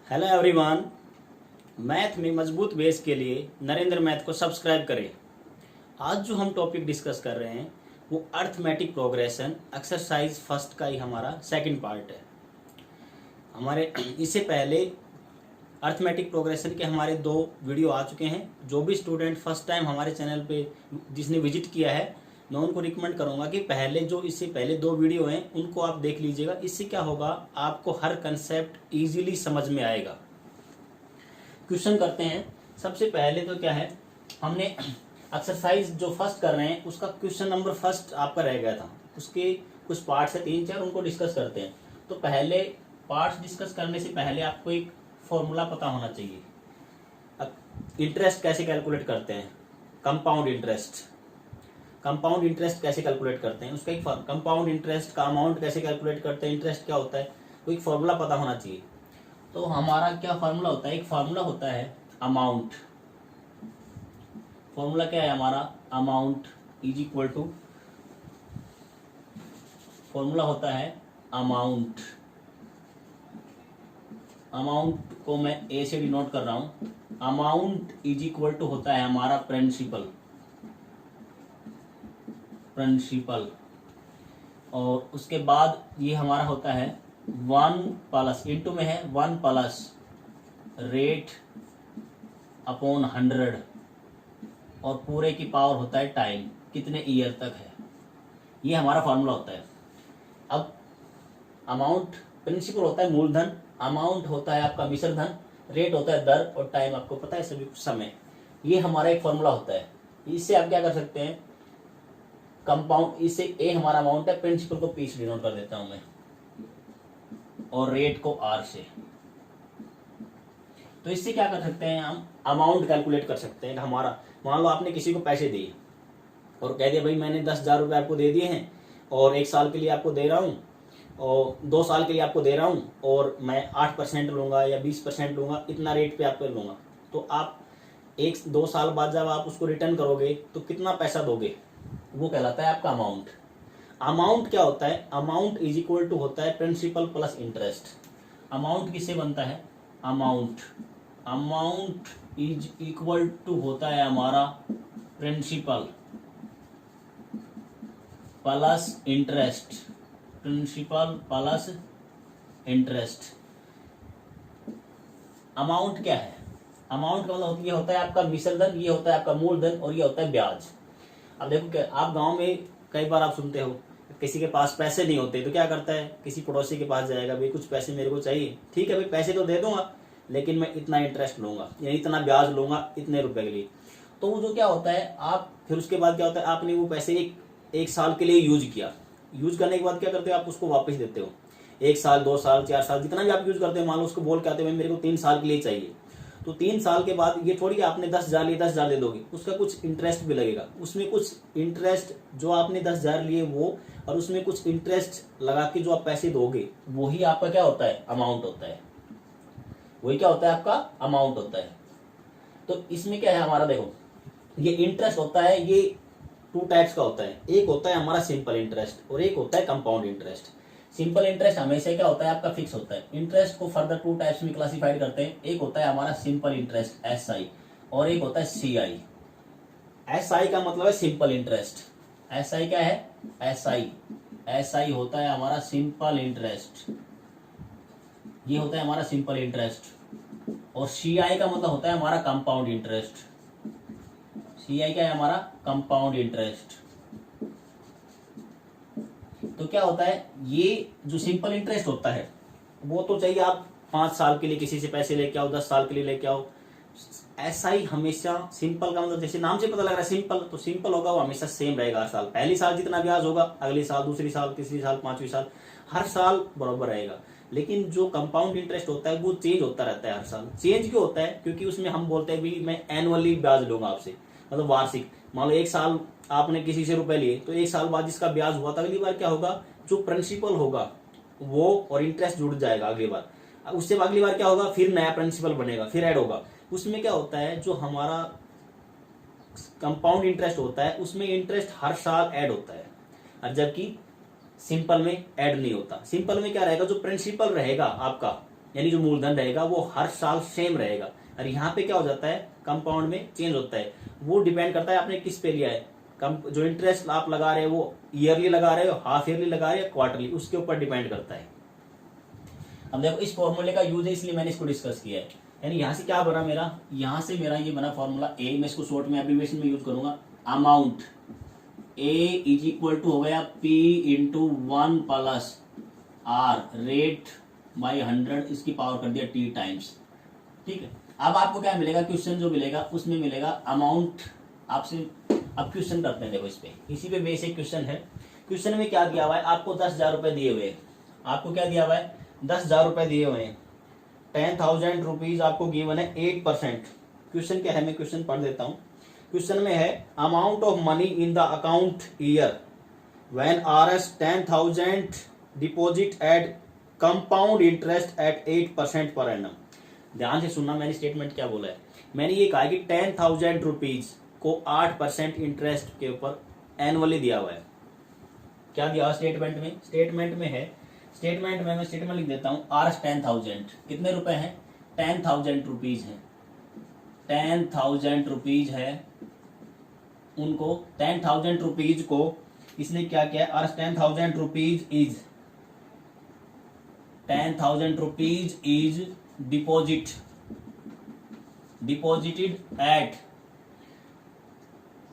Hello everyone. Math में मजबूत base के लिए नरेंद्र मैथ को सब्सक्राइब करें। आज जो हम टॉपिक डिस्कस कर रहे हैं वो अर्थमेटिक प्रोग्रेशन एक्सरसाइज फर्स्ट का ही हमारा सेकंड पार्ट है। हमारे इससे पहले अर्थमेटिक प्रोग्रेशन के हमारे 2 वीडियो आ चुके हैं। जो भी स्टूडेंट फर्स्ट टाइम हमारे चैनल पे जिसने विजिट किया है, मैं उनको रिकमेंड करूंगा कि इससे पहले 2 वीडियो हैं उनको आप देख लीजिएगा। इससे क्या होगा, आपको हर कंसेप्ट इजीली समझ में आएगा। क्वेश्चन करते हैं। सबसे पहले तो क्या है, हमने एक्सरसाइज जो फर्स्ट कर रहे हैं उसका क्वेश्चन नंबर फर्स्ट आपका रह गया था। उसके कुछ पार्ट्स है 3-4, उनको डिस्कस करते हैं। तो पहले पार्ट्स डिस्कस करने से पहले आपको एक फॉर्मूला पता होना चाहिए। अब इंटरेस्ट कैसे कैलकुलेट करते हैं, कंपाउंड इंटरेस्ट कैसे कैलकुलेट करते हैं, उसका एक कंपाउंड इंटरेस्ट का अमाउंट कैसे कैलकुलेट करते हैं, इंटरेस्ट क्या होता है, तो एक फॉर्मूला पता होना चाहिए। तो हमारा क्या फॉर्मूला होता है, एक फॉर्मूला होता है अमाउंट। फॉर्मूला क्या है हमारा, amount is equal to, formula होता है अमाउंट। अमाउंट को मैं ए से डिनोट कर रहा हूं। अमाउंट इज इक्वल टू होता है हमारा प्रिंसिपल, और उसके बाद ये हमारा होता है 1 प्लस, इंटू में है 1 प्लस रेट अपॉन 100, और पूरे की पावर होता है टाइम, कितने ईयर तक है। ये हमारा फॉर्मूला होता है। अब अमाउंट, प्रिंसिपल होता है मूलधन, अमाउंट होता है आपका मिश्र धन, रेट होता है दर, और टाइम आपको पता है सभी समय। ये हमारा एक फॉर्मूला होता है। इससे आप क्या कर सकते हैं, कंपाउंड, इससे ए हमारा अमाउंट है, प्रिंसिपल को पी से डिनोट कर देता हूं मैं, और रेट को आर से। तो इससे क्या कर सकते हैं, हम अमाउंट कैलकुलेट कर सकते हैं। हमारा मान लो आपने किसी को पैसे दिए और कह दिया भाई मैंने 10,000 रुपये आपको दे दिए हैं, और 1 साल के लिए आपको दे रहा हूँ, और 2 साल के लिए आपको दे रहा हूँ, और मैं 8% लूंगा या 20% लूंगा, इतना रेट पे आपको लूंगा। तो आप 1-2 साल बाद जब आप उसको रिटर्न करोगे तो कितना पैसा दोगे, वो कहलाता है आपका अमाउंट। अमाउंट क्या होता है, अमाउंट इज इक्वल टू होता है प्रिंसिपल प्लस इंटरेस्ट। अमाउंट किससे बनता है, अमाउंट इज इक्वल टू होता है हमारा प्रिंसिपल प्लस इंटरेस्ट, अमाउंट क्या है, अमाउंट का मतलब ये होता है आपका मिश्र धन, ये होता है आपका मूलधन, और ये होता है ब्याज। अब देखो क्या, आप गांव में कई बार आप सुनते हो किसी के पास पैसे नहीं होते तो क्या करता है, किसी पड़ोसी के पास जाएगा, भाई कुछ पैसे मेरे को चाहिए, ठीक है भाई पैसे तो दे दूंगा लेकिन मैं इतना इंटरेस्ट लूंगा या इतना ब्याज लूंगा इतने रुपए के लिए। तो वो जो क्या होता है, आप फिर उसके बाद क्या होता है, आपने वो पैसे एक साल के लिए यूज किया, यूज करने के बाद क्या करते हो, आप उसको वापस देते हो। 1 साल 2 साल 4 साल जितना भी आप यूज करते हो, मान लो उसको बोल के आते हो मेरे को 3 साल के लिए चाहिए, तो 3 साल के बाद ये थोड़ी आपने 10,000 लिए 10,000 दे दोगे, उसका कुछ इंटरेस्ट भी लगेगा। उसमें कुछ इंटरेस्ट जो आपने 10,000 लिए वो, और उसमें कुछ इंटरेस्ट लगा के जो आप पैसे दोगे, वही आपका क्या होता है, अमाउंट होता है। वही क्या होता है, आपका अमाउंट होता है। तो इसमें क्या है हमारा, देखो ये इंटरेस्ट होता है, ये 2 टाइप्स का होता है। एक होता है हमारा सिंपल इंटरेस्ट और एक होता है कंपाउंड इंटरेस्ट। सिंपल इंटरेस्ट हमेशा क्या होता है, आपका फिक्स होता है। इंटरेस्ट को फर्दर 2 टाइप्स में क्लासिफाइड करते हैं। एक होता है हमारा सिंपल इंटरेस्ट SI, और एक होता है CI। SI का मतलब है सिंपल इंटरेस्ट। SI क्या है, SI होता है हमारा सिंपल इंटरेस्ट, ये होता है हमारा सिंपल इंटरेस्ट। और CI का मतलब होता है हमारा कंपाउंड इंटरेस्ट। CI क्या है हमारा, कंपाउंड इंटरेस्ट। तो क्या होता है, ये जो सिंपल इंटरेस्ट होता है वो तो चाहिए आप 5 साल के लिए किसी से पैसे लेके आओ, 10 साल के लिए लेके आओ। SI हमेशा, सिंपल का मतलब जैसे नाम से पता लग रहा है सिंपल, तो सिंपल होगा वो हमेशा सेम रहेगा हर साल। पहली साल जितना ब्याज होगा, अगली साल, दूसरी साल, तीसरी साल, 5वीं साल, हर साल बराबर रहेगा। लेकिन जो कंपाउंड इंटरेस्ट होता है वो चेंज होता रहता है हर साल। चेंज क्यों होता है, क्योंकि उसमें हम बोलते हैं भी मैं एनुअली ब्याज लूंगा आपसे, मतलब वार्षिक। मान लो 1 साल आपने किसी से रुपए लिए, तो 1 साल बाद जिसका ब्याज हुआ था, अगली बार क्या होगा, जो प्रिंसिपल होगा वो और इंटरेस्ट जुड़ जाएगा अगली बार। उससे अगली बार क्या होगा, फिर नया प्रिंसिपल बनेगा, फिर ऐड होगा। उसमें क्या होता है, जो हमारा कंपाउंड इंटरेस्ट होता है उसमें इंटरेस्ट हर साल ऐड होता है, और जबकि सिंपल में ऐड नहीं होता। सिंपल में क्या रहेगा, जो प्रिंसिपल रहेगा आपका यानी जो मूलधन रहेगा वो हर साल सेम रहेगा। और यहाँ पे क्या हो जाता है, कंपाउंड में चेंज होता है। वो डिपेंड करता है आपने किस पे लिया है। कम जो इंटरेस्ट आप लगा रहे हो वो ईयरली लगा रहे हो, हाफ ईयरली लगा रहे हो, क्वार्टरली, उसके ऊपर डिपेंड करता है। अब देखो इस फॉर्मूले का यूज है इसलिए मैंने इसको डिस्कस किया है। यानी यहाँ से क्या बना मेरा, यहाँ से मेरा ये बना फॉर्मूला ए, मैं इसको शॉर्ट में एब्रीविएशन में यूज करूंगा। Amount A is equal to हो गया P into 1 plus R rate by 100, इसकी पावर कर दिया टी टाइम्स। ठीक है, अब आपको क्या मिलेगा, क्वेश्चन जो मिलेगा उसमें मिलेगा अमाउंट आपसे। अब क्वेश्चन करते हैं, देखो इस पे, इसी पे बेसिक क्वेश्चन है। क्वेश्चन में क्या दिया हुआ है, आपको 10,000 रुपए दिए हुए हैं। आपको क्या दिया हुआ है, 10,000 रुपए दिए हुए हैं। 10,000 रुपीज आपको गिवन है 8%। क्वेश्चन क्या है, मैं क्वेश्चन पढ़ देता हूँ। क्वेश्चन में है amount of money in the account year when RS 10,000 deposit eight compound interest eight 8% per annum. ध्यान से सुनना, मैंने स्टेटमेंट क्या बोला है। मैंने ये कहा कि 10,000 रुपीज को 8% इंटरेस्ट के ऊपर एनुअली दिया हुआ है। क्या दिया हुआ स्टेटमेंट में, स्टेटमेंट में है, स्टेटमेंट में मैं स्टेटमेंट लिख देता हूं। RS 10,000 कितने रुपए हैं, 10,000 रुपीज है। 10,000 रुपीज है, उनको 10,000 रुपीज को इसने क्या किया, RS 10,000 rupees is 10,000 rupees is deposited at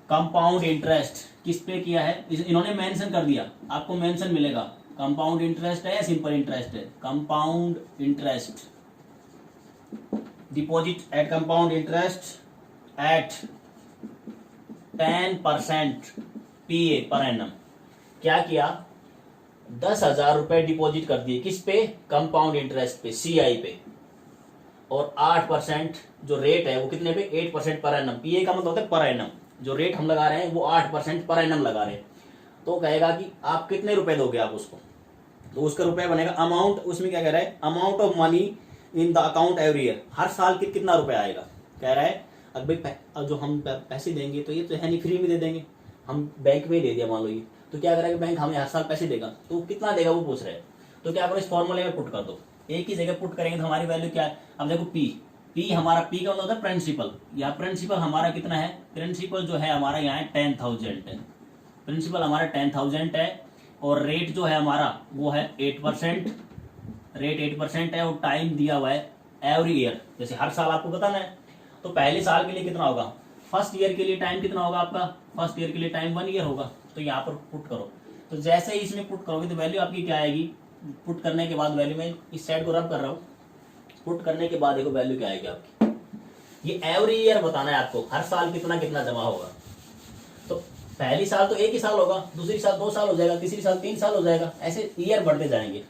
compound interest. किस पे किया है, इन्होंने मेंशन कर दिया, आपको मेंशन मिलेगा। कंपाउंड इंटरेस्ट है या सिंपल इंटरेस्ट है, compound interest, deposit eight compound interest eight 10% PA per annum. क्या किया, 10,000 रुपए डिपॉजिट कर दिए, किस पे, कंपाउंड इंटरेस्ट पे, CI पे, और 8% जो रेट है वो कितने पे, 8% पर एनम। PA का मतलब होता है पर एनम, जो रेट हम लगा रहे हैं वो 8% पर एनम लगा रहे हैं। तो कहेगा कि आप कितने रुपए दोगे आप उसको, तो उसका रुपया बनेगा अमाउंट। उसमें क्या कह रहा है, amount of money in the account every year, हर साल कितना रुपया आएगा। कह रहा है अब भाई अब जो हम पैसे देंगे तो ये तो है नहीं फ्री में दे देंगे, हम बैंक में दे दिया मान लो ये, तो क्या करेगा बैंक हमें हर साल पैसे देगा, तो कितना देगा वो पूछ रहे हैं। तो क्या करो, इस फॉर्मूले में पुट कर दो, एक ही जगह पुट करेंगे तो हमारी वैल्यू क्या है। अब देखो पी हमारा, पी का मतलब होता है प्रिंसिपल, या प्रिंसिपल हमारा कितना है, प्रिंसिपल जो है हमारा यहाँ 10,000 है, प्रिंसिपल हमारा 10,000 है, और रेट जो है हमारा वो है 8%, रेट 8% है, और टाइम दिया हुआ है एवरी ईयर, जैसे हर साल आपको बताना है। तो पहले साल के लिए कितना होगा, फर्स्ट ईयर के लिए टाइम कितना होगा आपका, फर्स्ट ईयर के लिए टाइम 1 ईयर होगा। तो यहाँ पर पुट करो, तो जैसे ही इसमें पुट करोगे तो वैल्यू आपकी क्या आएगी, पुट करने के बाद वैल्यू, में इस साइड को रब कर रहा हूँ, पुट करने के बाद देखो वैल्यू क्या आएगी आपकी। ये एवरी ईयर बताना है आपको, हर साल कितना कितना जमा होगा। तो पहली साल तो 1 ही साल होगा, दूसरी साल 2 साल हो जाएगा, तीसरी साल 3 साल हो जाएगा, ऐसे ईयर बढ़ते जाएंगे।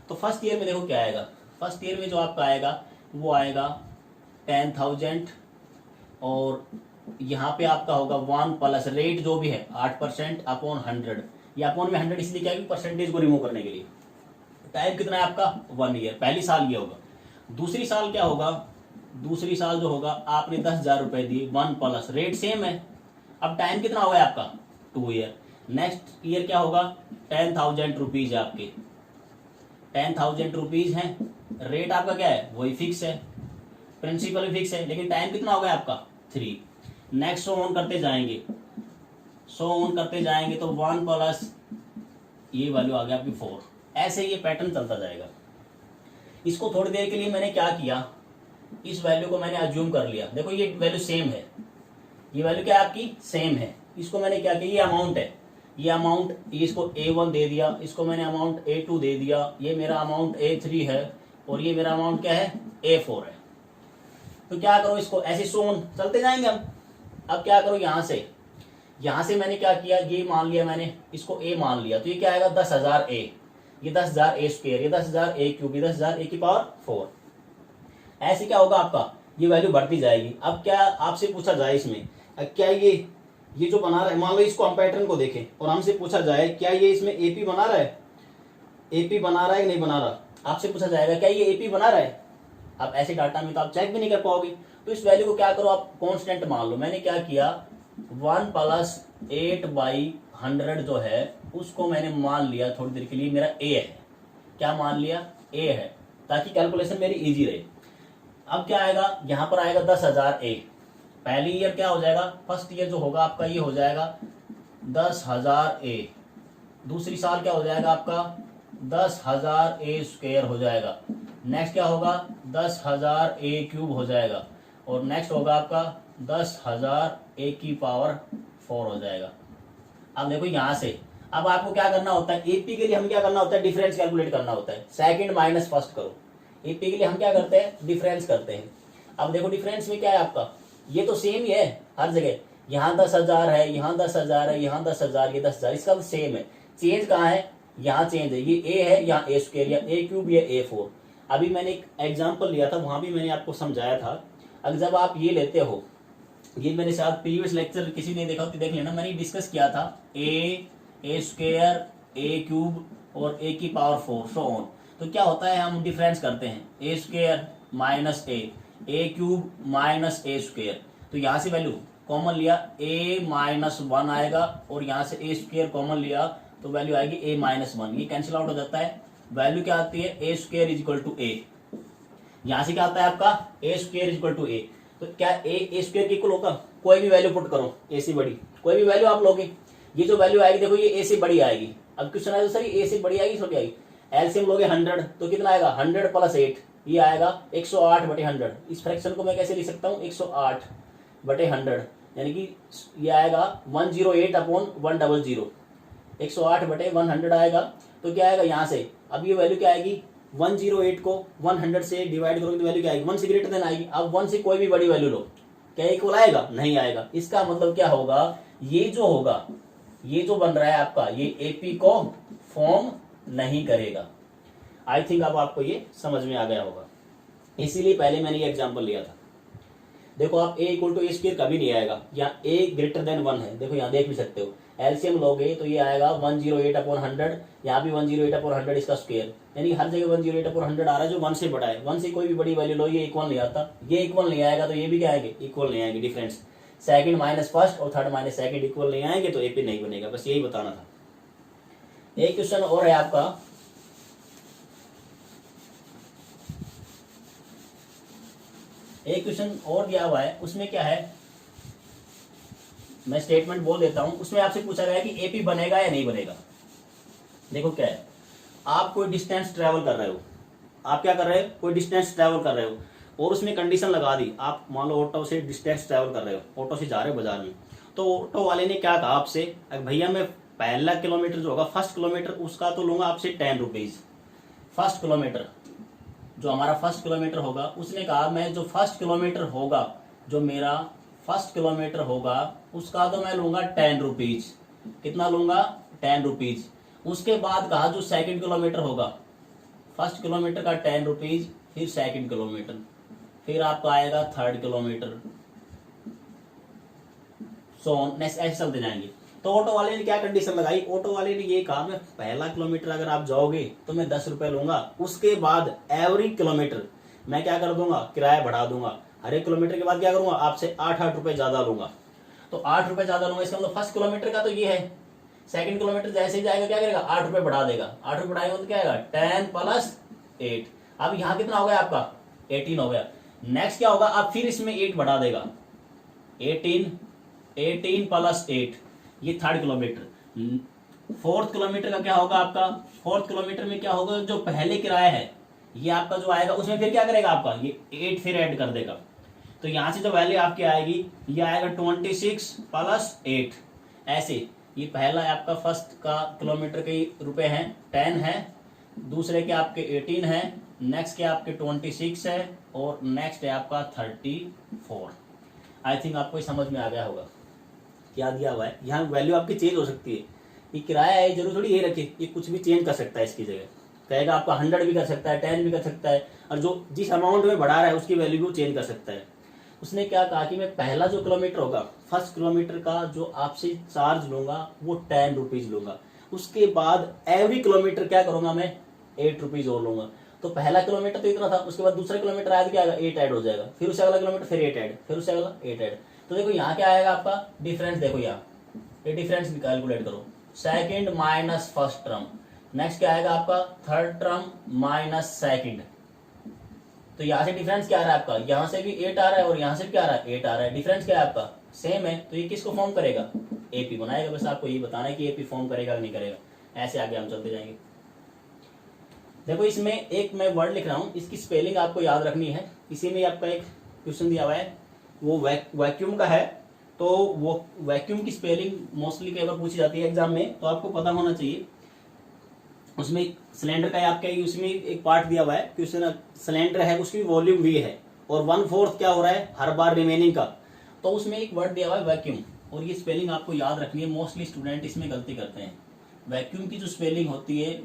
तो फर्स्ट ईयर में देखो क्या आएगा, फर्स्ट ईयर में जो आपका आएगा वो आएगा 10,000, और यहाँ पे आपका होगा 1 प्लस रेट जो भी है 8% अपॉन 100, ये अपॉन में 100 इसलिए क्या है, परसेंटेज को रिमूव करने के लिए। टाइम कितना है आपका, 1 ईयर, पहली साल ये होगा। दूसरी साल क्या होगा, दूसरी साल जो होगा आपने 10,000 रुपए दिए, 1 प्लस रेट सेम है, अब टाइम कितना होगा आपका, 2 ईयर। नेक्स्ट ईयर क्या होगा, 10,000 रुपीज है आपके, 10,000 रुपीज है, रेट आपका क्या है, वही फिक्स है, प्रिंसिपल भी फिक्स है, लेकिन टाइम कितना होगा आपका, 3। नेक्स्ट सो ऑन करते जाएंगे, सो ऑन करते जाएंगे, तो 1 प्लस ये वैल्यू आ गया आपकी 4। ऐसे ये पैटर्न चलता जाएगा। इसको थोड़ी देर के लिए मैंने क्या किया, इस वैल्यू को मैंने अज्यूम कर लिया, देखो ये वैल्यू सेम है, ये वैल्यू क्या आपकी सेम है। इसको मैंने क्या किया, ये अमाउंट है, ये अमाउंट, इसको A1 दे दिया, इसको मैंने अमाउंट A2 दे दिया, ये मेरा अमाउंट A3 है, और ये मेरा अमाउंट क्या है, A4 है। तो क्या करो, इसको ऐसे सोन चलते जाएंगे हम। अब क्या करो, यहां से मैंने क्या किया, ये मान लिया मैंने, इसको A मान लिया, तो ये क्या आएगा 10,000 A, ये 10,000 A स्क्वायर, ये 10,000 A क्यूब, ये 10,000 A की पावर 4। ऐसे क्या होगा आपका, ये वैल्यू बढ़ती जाएगी। अब क्या आपसे पूछा जाए इसमें, क्या ये जो बना रहा है, मान लो इसको हम पैटर्न को देखें और हमसे पूछा जाए क्या ये इसमें AP बना रहा है, AP बना रहा है कि नहीं बना रहा, आपसे पूछा जाएगा क्या ये AP बना रहा है। अब ऐसे डाटा में तो आप चेक भी नहीं कर पाओगे, तो इस वैल्यू को क्या करो, आप कांस्टेंट मान लो। मैंने क्या किया, 1 प्लस 8/100 जो है उसको मैंने मान लिया थोड़ी देर के लिए, मेरा A है, क्या मान लिया, A है, ताकि कैलकुलेशन मेरी इजी रहे। अब क्या आएगा, यहाँ पर आएगा 10,000 ए। पहली ईयर क्या हो जाएगा, फर्स्ट ईयर जो होगा आपका ये हो जाएगा 10,000 ए। दूसरी साल क्या हो जाएगा आपका 10,000 ए स्क्वायर हो जाएगा। नेक्स्ट क्या होगा 10,000 ए क्यूब हो जाएगा। और नेक्स्ट होगा आपका 10,000 ए की पावर 4 हो जाएगा। अब देखो यहां से अब आपको क्या करना होता है, एपी के लिए हम क्या करना होता है, डिफरेंस कैलकुलेट करना होता है। सेकंड माइनस फर्स्ट करो। एपी के लिए हम क्या करते हैं, डिफरेंस करते हैं। अब देखो डिफरेंस में क्या है आपका, ये तो सेम ही है हर जगह। यहाँ 10,000 है, यहाँ 10,000 है, यहाँ 10,000, ये 10,000, इसका तो सेम है। चेंज कहाँ है, यहाँ चेंज है, ये ए है, यहाँ ए स्क्वायर या ए क्यूब या A4। अभी मैंने एक एग्जाम्पल लिया था, वहां भी मैंने आपको समझाया था। अगर जब आप ये लेते हो, ये मैंने शायद प्रीवियस लेक्चर किसी ने देखा तो देख लेना, मैंने डिस्कस किया था ए स्क्वायर, ए क्यूब और ए की पावर 4 सो ऑन। तो क्या होता है, हम डिफरेंस करते हैं, ए स्क्वायर माइनस ए क्यूब माइनस ए स्क्वायर। तो यहाँ से वैल्यू कॉमन लिया, ए माइनस 1 आएगा, और यहाँ से ए स्क्वायर कॉमन लिया तो वैल्यू आएगी ए माइनस 1। ये कैंसिल आउट हो जाता है, वैल्यू क्या आती है, ए स्क्वायर इज इक्वल टू ए। यहाँ से क्या आता है आपका, ए स्क्वायर इज इक्वल टू ए। तो क्या ए स्क्वायर के इक्वल होगा, कोई भी वैल्यू पुट करो, ए से बड़ी कोई भी वैल्यू आप लोगे, ये जो वैल्यू आएगी देखो ये ए से बड़ी आएगी। अब क्वेश्चन है सर ए से बड़ी आएगी छोटी आएगी, एलसीएम लोगे 100 तो कितना आएगा, 100 प्लस 8, ये आएगा 108/100। इस फ्रैक्शन को मैं कैसे लिख सकता हूँ, 108/100, यानी कि ये आएगा 108/100, 108/100 आएगा। तो क्या आएगा यहाँ से, अब ये वैल्यू क्या आएगी, 108 को 100 से डिवाइड करोगे तो वैल्यू क्या आएगी, 1 से ग्रेटर देन आएगी। अब 1 से कोई भी बड़ी वैल्यू लो, क्या इक्वल आएगा, नहीं आएगा। इसका मतलब क्या होगा, ये जो होगा, ये जो बन रहा है आपका, ये एपी को फॉर्म नहीं करेगा। आई थिंक अब आपको ये समझ में आ गया होगा, इसीलिए पहले मैंने ये एग्जांपल लिया था। देखो आप a equal to A square कभी नहीं आएगा, यहाँ a ग्रेटर देन 1 है, देखो यहाँ देख भी सकते हो। एलसीएम लोगे तो ये आएगा 108/100, यहाँ भी 108/100 इसका स्क्वायर, यानी हर जगह 108/100 आ रहा है जो 1 से बड़ा है। 1 से कोई भी बड़ी वैल्यू लो, ये इक्वल नहीं आता, ये इक्वल नहीं आएगा तो ये भी क्या आएंगे, इक्वल नहीं आएंगे। डिफरेंस सेकंड माइनस फर्स्ट और थर्ड माइनस सेकंड इक्वल नहीं आएंगे तो एपी नहीं बनेगा, बस यही बताना था। एक क्वेश्चन और है आपका, एक क्वेश्चन और दिया हुआ है, उसमें क्या है, मैं स्टेटमेंट बोल देता हूं। उसमें आपसे पूछा गया है कि एपी बनेगा या नहीं बनेगा। देखो क्या है, आप कोई डिस्टेंस ट्रेवल कर रहे हो, आप क्या कर रहे हो, कोई डिस्टेंस ट्रेवल कर रहे हो, और उसमें कंडीशन लगा दी, आप मान लो ऑटो से डिस्टेंस ट्रेवल कर रहे हो, ऑटो से जा रहे हो बाजार में, तो ऑटो वाले ने क्या कहा आपसे, भैया मैं पहला किलोमीटर जो होगा, फर्स्ट किलोमीटर, उसका तो लूंगा आपसे 10 रुपीज। फर्स्ट किलोमीटर जो हमारा फर्स्ट किलोमीटर होगा, उसने कहा मैं जो फर्स्ट किलोमीटर होगा, जो मेरा फर्स्ट किलोमीटर होगा उसका तो मैं लूंगा 10 रुपीज। कितना लूंगा, 10 रुपीज। उसके बाद कहा जो सेकंड किलोमीटर होगा, फर्स्ट किलोमीटर का 10 रुपीज, फिर सेकंड किलोमीटर, फिर आपका आएगा थर्ड किलोमीटर, सो नेक्स्ट ऐसे चलते जाएंगे। तो ऑटो वाले ने क्या कंडीशन लगाई, ऑटो वाले ने ये कहा मैं पहला किलोमीटर अगर आप जाओगे तो मैं 10 रुपए लूंगा, उसके बाद एवरी किलोमीटर मैं क्या कर दूंगा, किराया बढ़ा दूंगा, हर एक किलोमीटर के बाद क्या करूंगा, आपसे 8 रुपए ज्यादा लूंगा। तो 8 रुपए ज्यादा लूंगा, इसका मतलब फर्स्ट किलोमीटर का तो ये है, सेकंड किलोमीटर जैसे ही जाएगा क्या करेगा, 8 रुपए बढ़ा देगा। 8 रुपए बढ़ाएगा तो क्या आएगा, 10 प्लस 8। अब यहाँ कितना हो गया आपका, 18 हो गया। नेक्स्ट क्या होगा, अब फिर इसमें 8 बढ़ा देगा, 18 प्लस 8, ये थर्ड किलोमीटर। फोर्थ किलोमीटर का क्या होगा आपका, फोर्थ किलोमीटर में क्या होगा, जो पहले किराया है ये आपका जो आएगा, उसमें फिर क्या करेगा आपका, ये 8 फिर ऐड कर देगा। तो यहां से जो वैल्यू आपकी आएगी, ये आएगा 26 प्लस 8। ऐसे ये पहला है आपका फर्स्ट का किलोमीटर के रुपए हैं 10 है, दूसरे के आपके 18 है, नेक्स्ट के आपके 26 है, और नेक्स्ट है आपका 34। आई थिंक आपको समझ में आ गया होगा क्या दिया हुआ है। यहाँ वैल्यू आपकी चेंज हो सकती है, ये किराया है, जरूर थोड़ी ये रखे, ये कुछ भी चेंज कर सकता है इसकी जगह, कहेगा आपका 100 भी कर सकता है, 10 भी कर सकता है, और जो जिस अमाउंट में बढ़ा रहा है उसकी वैल्यू भी चेंज कर सकता है। उसने क्या कहा कि मैं पहला जो किलोमीटर होगा, फर्स्ट किलोमीटर का जो आपसे चार्ज लूंगा वो 10 रुपीज लूंगा, उसके बाद एवरी किलोमीटर क्या करूंगा मैं, 8 रुपीज और लूंगा। तो पहला किलोमीटर तो इतना था, उसके बाद दूसरा किलोमीटर आया तो क्या आएगा, 8 ऐड हो जाएगा, फिर उससे अगला किलोमीटर फिर 8 ऐड, फिर उससे अगला 8 ऐड। तो देखो यहाँ क्या आएगा आपका डिफरेंस, देखो यहाँ ये डिफरेंस कैलकुलेट करो, second minus first term, next क्या आएगा आपका थर्ड टर्म माइनस सेकंड, तो यहाँ से डिफरेंस क्या आ रहा है आपका, यहाँ से भी 8 आ रहा है और यहाँ से भी क्या आ रहा है 8 आ रहा है, डिफरेंस क्या है आपका सेम है, तो ये किसको फॉर्म करेगा, एपी बनाएगा। बस आपको ये बताना है कि एपी फॉर्म करेगा कि नहीं करेगा। ऐसे आगे हम चलते जाएंगे। देखो इसमें एक मैं वर्ड लिख रहा हूँ, इसकी स्पेलिंग आपको याद रखनी है। इसी में आपका एक क्वेश्चन दिया हुआ है, वो वैक्यूम का है। तो वो वैक्यूम की स्पेलिंग मोस्टली कई बार पूछी जाती है एग्जाम में, तो आपको पता होना चाहिए। उसमें सिलेंडर का है आपका, उसमें एक पार्ट दिया हुआ है, क्वेश्चन सिलेंडर है उसकी वॉल्यूम वी है और 1/4 क्या हो रहा है हर बार रिमेनिंग का। तो उसमें एक वर्ड दिया हुआ है वैक्यूम, और ये स्पेलिंग आपको याद रखनी है। मोस्टली स्टूडेंट इसमें गलती करते हैं। वैक्यूम की जो स्पेलिंग होती है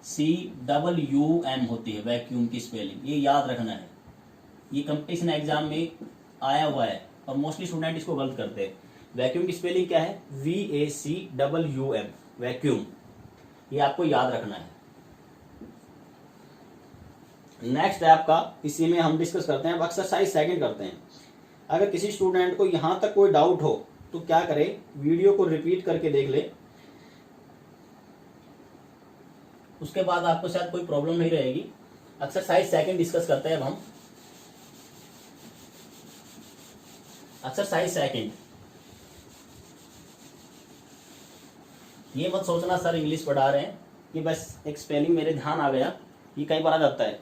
VACWM होती है, वैक्यूम की स्पेलिंग, ये याद रखना है। ये कंपटीशन एग्जाम में आया हुआ है और मोस्टली स्टूडेंट इसको गलत करते हैं। वैक्यूम की स्पेलिंग क्या है, VACWM, वैक्यूम, ये आपको याद रखना है। नेक्स्ट है आपका, इसी में हम डिस्कस करते हैं, अब एक्सरसाइज सेकंड करते हैं। अगर किसी स्टूडेंट को यहां तक कोई डाउट हो तो क्या करे, वीडियो को रिपीट करके देख ले, उसके बाद आपको शायद कोई प्रॉब्लम नहीं रहेगी। एक्सरसाइज सेकंड डिस्कस करते हैं अब हम। एक्सरसाइज सेकंड, ये मत सोचना सर इंग्लिश पढ़ा रहे हैं, कि बस एक स्पेलिंग मेरे ध्यान आ गया, ये कई बार आ जाता है।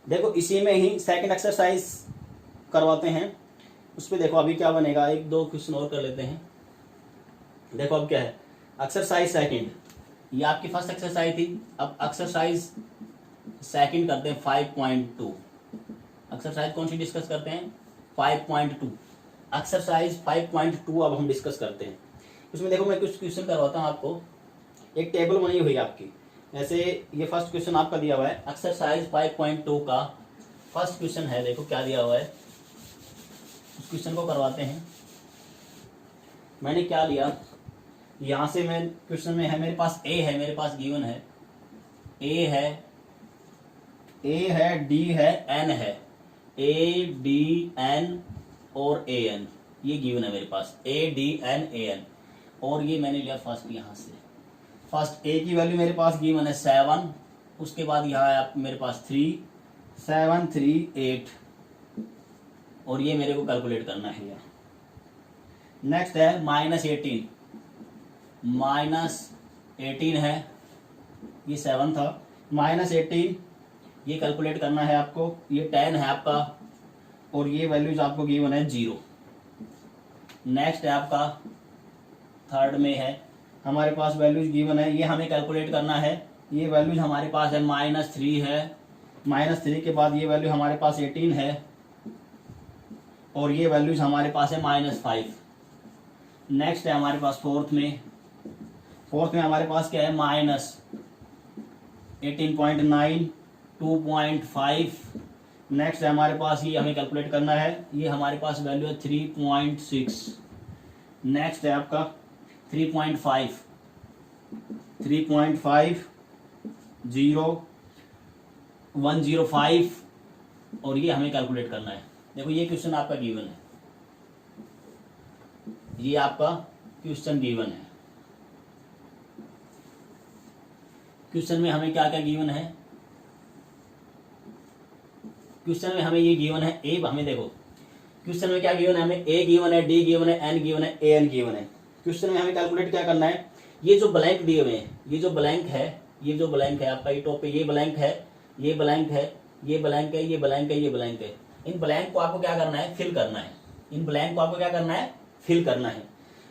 देखो इसी में ही सेकंड एक्सरसाइज करवाते हैं। उस पर देखो अभी क्या बनेगा, एक दो क्वेश्चन और कर लेते हैं। देखो अब क्या है, एक्सरसाइज सेकंड, ये आपकी फर्स्ट एक्सरसाइज थी। अब एक्सरसाइज सेकंड करते हैं 5.2। एक्सरसाइज कौन सी डिस्कस करते हैं, 5.2। एक्सरसाइज 5.2 अब हम डिस्कस करते हैं। उसमें देखो मैं कुछ क्वेश्चन करवाता हूँ आपको। एक टेबल बनी हुई है आपकी, ऐसे ये फर्स्ट क्वेश्चन आपका दिया हुआ है। एक्सरसाइज 5.2 का फर्स्ट क्वेश्चन है, देखो क्या दिया हुआ है, उस क्वेश्चन को करवाते हैं। मैंने क्या लिया, यहां से मैं क्वेश्चन में है मेरे पास ए है, मेरे पास गिवन है ए है डी है एन है, ADN और AN, ये गिवन है मेरे पास ADN AN। और ये मैंने लिया फर्स्ट, यहां से फर्स्ट ए की वैल्यू मेरे पास गिवन है 7, उसके बाद यहाँ है मेरे पास 3, 7 3 8, और ये मेरे को कैलकुलेट करना है यार। नेक्स्ट है -18 है, ये 7 था, -18 ये कैलकुलेट करना है आपको। ये 10 है आपका, और ये वैल्यूज आपको गिवन है 0। नेक्स्ट है आपका थर्ड में है, हमारे पास वैल्यूज गिवन है, ये हमें कैलकुलेट करना है। ये वैल्यूज हमारे पास है -3 है, -3 के बाद ये वैल्यू हमारे पास 18 है, और ये वैल्यूज हमारे पास है -5। नेक्स्ट है हमारे पास फोर्थ में हमारे पास क्या है, -18.9 2.5। नेक्स्ट है हमारे पास, ये हमें कैलकुलेट करना है, ये हमारे पास वैल्यू है 3.6। नेक्स्ट है आपका 3.5 0 105, और ये हमें कैलकुलेट करना है। देखो ये क्वेश्चन आपका गिवन है, ये आपका क्वेश्चन गिवन है। क्वेश्चन में हमें क्या क्या गिवन है, क्वेश्चन में हमें ये गिवन है ए, हमें देखो क्वेश्चन में क्या गिवन है, हमें ए गिवन है, डी गिवन है, एन गिवन है, एन गिवन है। क्वेश्चन में हमें कैलकुलेट क्या करना है, ये जो ब्लैंक दिए हुए हैं, ये जो ब्लैंक है आपका, ये टॉप पे ये ब्लैंक है, ये ब्लैंक है, ये ब्लैंक है, ये ब्लैंक है, ये ब्लैंक है। इन ब्लैंक को आपको क्या करना है, फिल करना है। इन ब्लैंक को आपको क्या करना है, फिल करना है।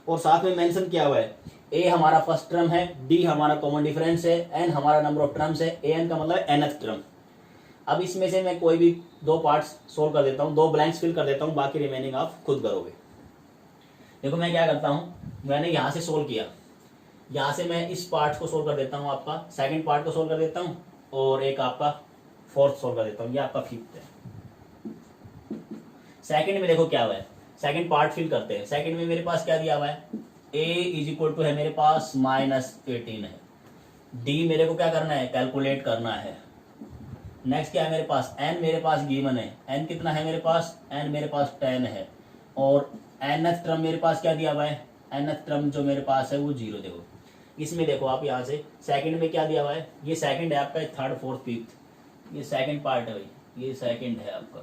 और साथ में मेंशन किया हुआ है, ए हमारा फर्स्ट टर्म है, डी हमारा कॉमन डिफरेंस है, एन हमारा नंबर ऑफ टर्म्स है, एन का मतलब nth टर्म। अब इसमें से मैं कोई भी 2 पार्ट्स सोल्व कर देता हूँ, 2 ब्लैंक्स फिल कर देता हूँ, बाकी रिमेनिंग आप खुद करोगे। देखो मैं क्या करता हूँ, मैंने यहाँ से सोल्व किया, यहाँ से मैं इस पार्ट को सोल्व कर देता हूँ, आपका सेकंड पार्ट को सोल्व कर देता हूँ, और एक आपका फोर्थ सोल्व कर देता हूँ, ये आपका फिफ्थ है। सेकंड में देखो क्या हुआ है, सेकंड पार्ट फिल करते हैं। सेकंड में मेरे पास क्या दिया हुआ है, a = है मेरे पास -18 है, d मेरे को क्या करना है, कैलकुलेट करना है। नेक्स्ट क्या है मेरे पास, n मेरे पास गिवन है, n कितना है मेरे पास, n मेरे पास 10 है, और nth टर्म मेरे पास क्या दिया हुआ है, nth टर्म जो मेरे पास है वो 0। देखो इसमें देखो आप यहाँ से सेकंड में क्या दिया हुआ है, ये सेकंड है आपका, थर्ड फोर्थ फिफ्थ, ये सेकंड पार्ट है भाई, ये सेकंड है आपका,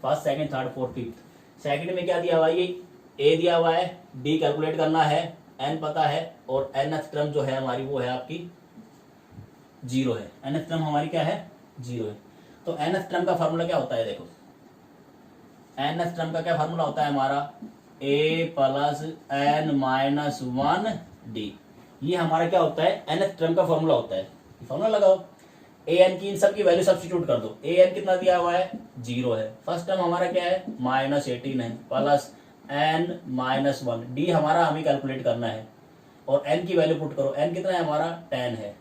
first second third fourth fifth. Second में क्या दिया हुआ है, ये ए दिया हुआ है, डी कैलकुलेट करना है, एन पता है, और nth टर्म जो है हमारी वो है आपकी 0 है। nth टर्म हमारी क्या है, 0 है। तो nth टर्म का फार्मूला क्या होता है, देखो nth टर्म का क्या फार्मूला होता है हमारा, a plus n minus 1 D. ये हमारा क्या होता है, nth टर्म का फार्मूला होता है। फार्मूला लगाओ, ए एन की इन सब की वैल्यू सब्स्टिट्यूट कर दो। ए एन कितना दिया हुआ है, 0 है। फर्स्ट टर्म हमारा क्या है, -18 है, प्लस n माइनस 1 डी हमारा हमें कैलकुलेट करना है, और n की वैल्यू पुट करो। n कितना है हमारा, 10 है,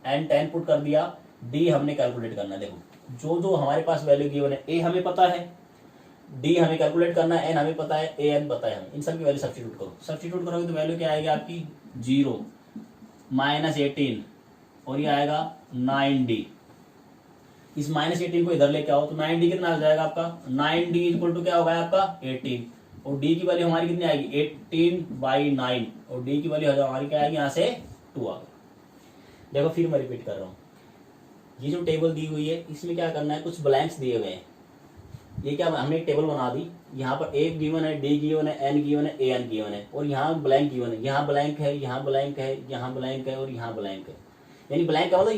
n 10 पुट कर दिया, डी हमने कैलकुलेट करना है। देखो जो जो हमारे पास वैल्यू गिवन है, ए हमें पता है, डी हमें कैलकुलेट करना है, एन हमें पता है, ए एन पता है हमें, इन सब की वैल्यू सब्स्टिट्यूट करो। सब्स्टिट्यूट करोगे तो वैल्यू क्या आएगी आपकी, 0 -18, और ये आएगा 9d। इस -18 को इधर लेके आओ तो 9d कितना आ जाएगा आपका, 9d इक्वल टू क्या होगा आपका 18, और d की वैल्यू हमारी कितनी आएगी 18/9, और d की वैल्यू हमारी क्या आएगी, यहाँ से 2 आ गई। देखो फिर मैं रिपीट कर रहा हूँ, ये जो टेबल दी हुई है इसमें क्या करना है, कुछ ब्लैंक्स दिए हुए हैं। ये क्या, हमने एक टेबल बना दी, यहाँ पर ए गिवन है, डी गिवन है, एन गिवन है, ए एन गिवन है, और यहाँ ब्लैंक गिवन है। यहाँ ब्लैंक है, यहाँ ब्लैंक है, यहाँ ब्लैंक है, और यहाँ ब्लैंक है। यानी ब्लैंक का मतलब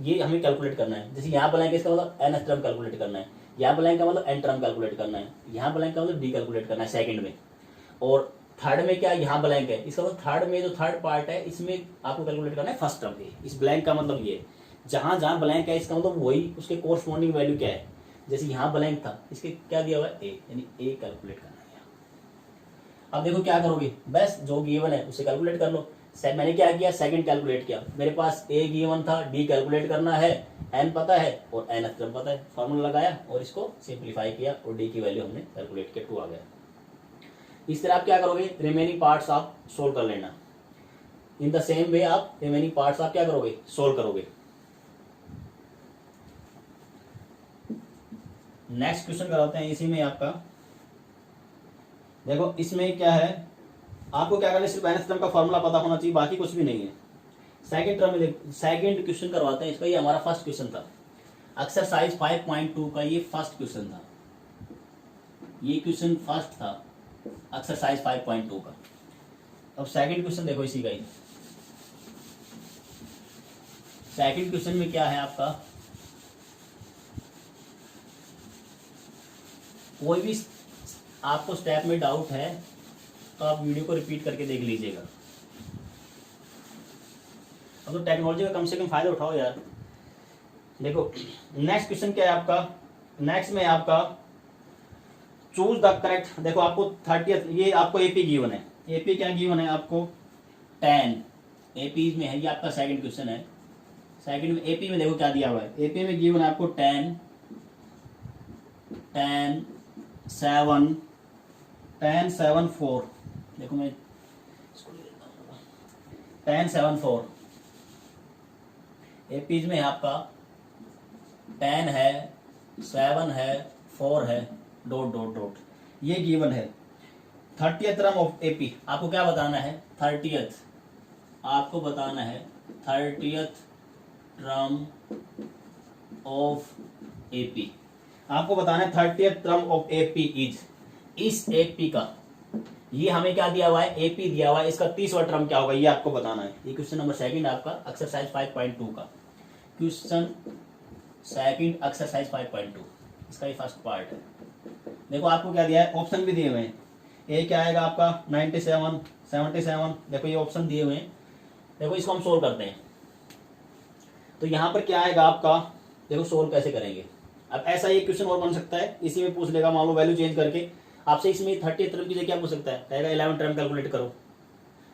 ये हमें कैलकुलेट करना है। जैसे यहाँ ब्लैंक है, इसका मतलब एन टर्म कैलकुलेट करना है, यहाँ ब्लैंक का मतलब एन टर्म कैलकुलेट करना है, यहाँ ब्लैंक का मतलब डी कैलकुलेट करना है सेकंड में, और थर्ड में क्या, यहाँ ब्लैंक है, इसका मतलब थर्ड में जो थर्ड पार्ट है इसमें आपको कैलकुलेट करना है फर्स्ट टर्म पे। इस ब्लैंक का मतलब ये, जहां जहां ब्लैंक है इसका मतलब वही उसके कोरस्पॉन्डिंग वैल्यू क्या है। जैसे यहाँ ब्लैंक था, इसके क्या दिया हुआ है, ए, यानी ए कैलकुलेट करना है। अब देखो क्या करोगे, बस जो गिवन है उसे कैलकुलेट कर लो। मैंने क्या किया, सेकंड कैलकुलेट किया, मेरे पास ए गिवन था, डी कैलकुलेट करना है, एन पता है, और एन टर्म पता है, फॉर्मूला लगाया और इसको सिंप्लीफाई किया, और डी की वैल्यू हमने कैलकुलेट किया, 2 आ गया। इस तरह आप क्या करोगे, रिमेनिंग पार्ट्स आप सोल्व कर लेना। इन द सेम वे आप रिमेनिंग पार्ट्स आप क्या करोगे, सोल्व करोगे। नेक्स्ट क्वेश्चन कराते हैं इसी में आपका। देखो इसमें क्या है, आपको क्या करना है, सिर्फ nth टर्म का फॉर्मूला पता होना चाहिए, बाकी कुछ भी नहीं है। सेकंड टर्म में सेकंड क्वेश्चन करवाते हैं इसका, ये हमारा फर्स्ट क्वेश्चन था एक्सरसाइज 5.2 का, ये फर्स्ट क्वेश्चन था, ये क्वेश्चन फर्स्ट था एक्सरसाइज 5.2 का। अब सेकंड क्वेश्चन देखो इसी का ही। सेकंड क्वेश्चन में क्या है आपका, कोई भी आपको स्टेप में डाउट है तो आप वीडियो को रिपीट करके देख लीजिएगा। अब तो टेक्नोलॉजी का कम से कम फायदा उठाओ यार। देखो नेक्स्ट क्वेश्चन क्या है आपका, नेक्स्ट में आपका चूज द करेक्ट। देखो आपको 30th, ये आपको एपी गिवन है, एपी क्या गिवन है आपको 10 एपी में है, ये आपका सेकंड क्वेश्चन है। सेकंड में एपी में देखो क्या दिया हुआ है, एपी में गिवन है आपको 10 7 7 4। देखो मैं इसको ले लेता हूँ, 10 7 4 एपीज में है आपका 10 है, 7 है, 4 है, डॉट डॉट डॉट, ये गिवन है। 30th टर्म ऑफ एपी आपको क्या बताना है, 30th आपको बताना है 30th टर्म ऑफ एपी, आपको बताना है 30th term of AP is, इस एपी का, ये हमें क्या दिया हुआ है, एपी दिया हुआ है, इसका 30वां टर्म क्या होगा ये आपको बताना है। ये क्वेश्चन नंबर सेकंड आपका एक्सरसाइज 5.2 का, क्वेश्चन सेकंड एक्सरसाइज 5.2, इसका ये फर्स्ट पार्ट है। देखो आपको क्या दिया है, ऑप्शन भी दिए हुए हैं। ए क्या आएगा आपका 97 77, देखो ये ऑप्शन दिए हुए हैं। देखो इसको हम सोल्व करते हैं, तो यहाँ पर क्या आएगा आपका, देखो सोल्व कैसे करेंगे। अब ऐसा ये क्वेश्चन और बन सकता है, इसी में पूछ लेगा, मान लो वैल्यू चेंज करके आपसे इसमें 30 टर्म की जगह क्या पूछ सकता है, कहेगा 11 टर्म कैलकुलेट करो,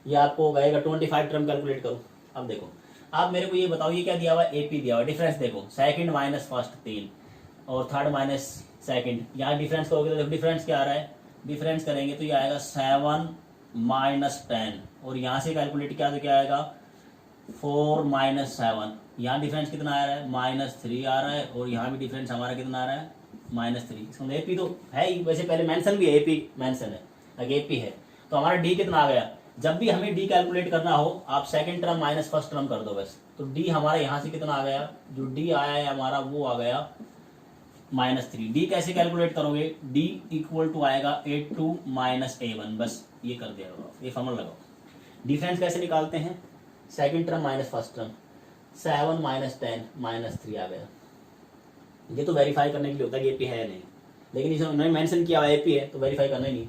या आपको कहेगा 25 टर्म कैलकुलेट करो। अब देखो आप मेरे को ये बताओ, ये क्या दिया हुआ है, एपी दिया हुआ है, डिफरेंस देखो सेकंड माइनस फर्स्ट 3 और थर्ड माइनस सेकंड, यहाँ डिफरेंस करोगे तो देखो डिफरेंस क्या आ रहा है, डिफरेंस करेंगे तो ये आएगा 7 - 10, और यहाँ से कैलकुलेट किया तो क्या आएगा 4 - 7, यहाँ डिफरेंस कितना आ रहा है -3 आ रहा है, और यहाँ भी डिफरेंस हमारा कितना आ रहा है -3। इसमें एपी तो है ही, वैसे पहले मेंशन भी है, एपी मेंशन है, अगर एपी है तो हमारा डी कितना आ गया। जब भी हमें डी कैलकुलेट करना हो आप second term minus first term कर दो, बस तो डी हमारा यहाँ से कितना आ गया, जो डी आया है हमारा वो आ गया -3। डी कैसे कैलकुलेट करोगे, डी इक्वल टू आएगा A2 - A1, बस ये कर दिया करो, ये फॉर्मूला लगाओ। डिफरेंस कैसे निकालते हैं, second term minus first term, 7 - 10 -3 आ गया। ये तो वेरीफाई करने के लिए होता है कि एपी है नहीं, लेकिन इसमें उन्होंने मेंशन किया हुआ एपी है तो वेरीफाई करना ही नहीं।